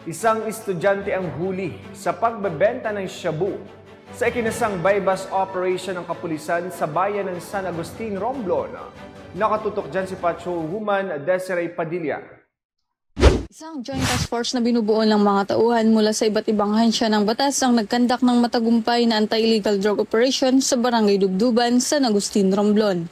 Isang estudyante ang huli sa pagbebenta ng shabu sa ikinasang bypass operation ng kapulisan sa bayan ng San Agustin, Romblon. Nakatutok dyan si Patrolwoman Desiree Padilla. Isang joint task force na binubuo ng mga tauhan mula sa iba't ibang ahensya ng batas ang nagkandak ng matagumpay na anti-illegal drug operation sa Barangay Dubduban, San Agustin, Romblon.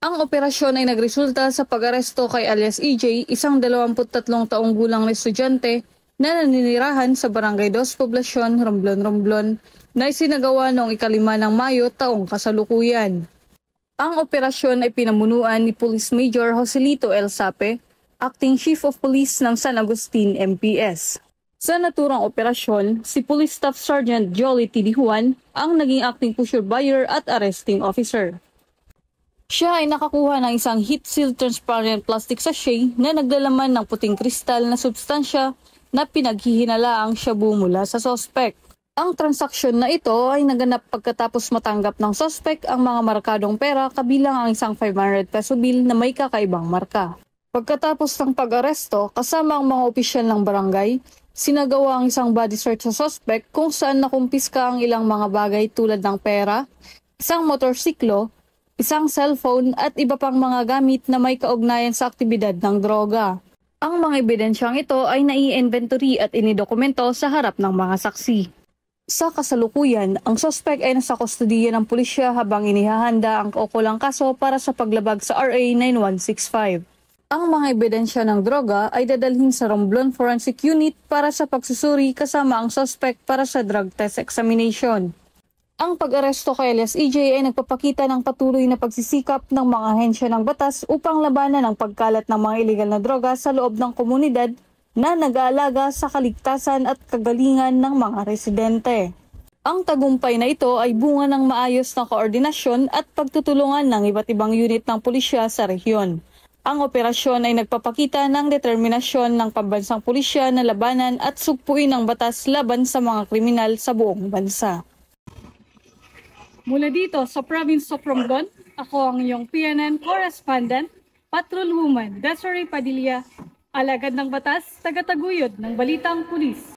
Ang operasyon ay nagresulta sa pag-aresto kay alias EJ, isang 23 taong gulang na estudyante na naninirahan sa Barangay 2 Poblasyon, Romblon, na isinagawa noong 5 ng Mayo taong kasalukuyan. Ang operasyon ay pinamunuan ni Police Major Joselito L. Sape, Acting Chief of Police ng San Agustin MPS. Sa naturang operasyon, si Police Staff Sergeant Jolly T. Juan ang naging acting pusher buyer at arresting officer. Siya ay nakakuha ng isang heat-sealed transparent plastic sachet na naglalaman ng puting kristal na substansya na pinaghihinala ang shabu mula sa sospek. Ang transaksyon na ito ay naganap pagkatapos matanggap ng sospek ang mga markadong pera kabilang ang isang 500 peso bill na may kakaibang marka. Pagkatapos ng pag-aresto, kasama ang mga opisyal ng barangay, sinagawa ang isang body search sa sospek kung saan nakumpiska ang ilang mga bagay tulad ng pera, isang motorsiklo, isang cellphone at iba pang mga gamit na may kaugnayan sa aktibidad ng droga. Ang mga ebidensyang ito ay nai-inventory at inidokumento sa harap ng mga saksi. Sa kasalukuyan, ang suspect ay nasa kustodiya ng pulisya habang inihahanda ang kaukulang kaso para sa paglabag sa RA 9165. Ang mga ebidensya ng droga ay dadalhin sa Romblon Forensic Unit para sa pagsusuri kasama ang suspect para sa drug test examination. Ang pag-aresto kay alias EJ ay nagpapakita ng patuloy na pagsisikap ng mga ahensya ng batas upang labanan ang pagkalat ng mga iligal na droga sa loob ng komunidad na nag-aalaga sa kaligtasan at kagalingan ng mga residente. Ang tagumpay na ito ay bunga ng maayos na koordinasyon at pagtutulungan ng iba't ibang unit ng pulisya sa rehiyon. Ang operasyon ay nagpapakita ng determinasyon ng pambansang pulisya na labanan at sugpuin ang batas laban sa mga kriminal sa buong bansa. Mula dito sa province of Romblon, ako ang iyong PNN correspondent, Patrolwoman Desiree Padilla, alagad ng batas, tagataguyod ng Balitang Pulis.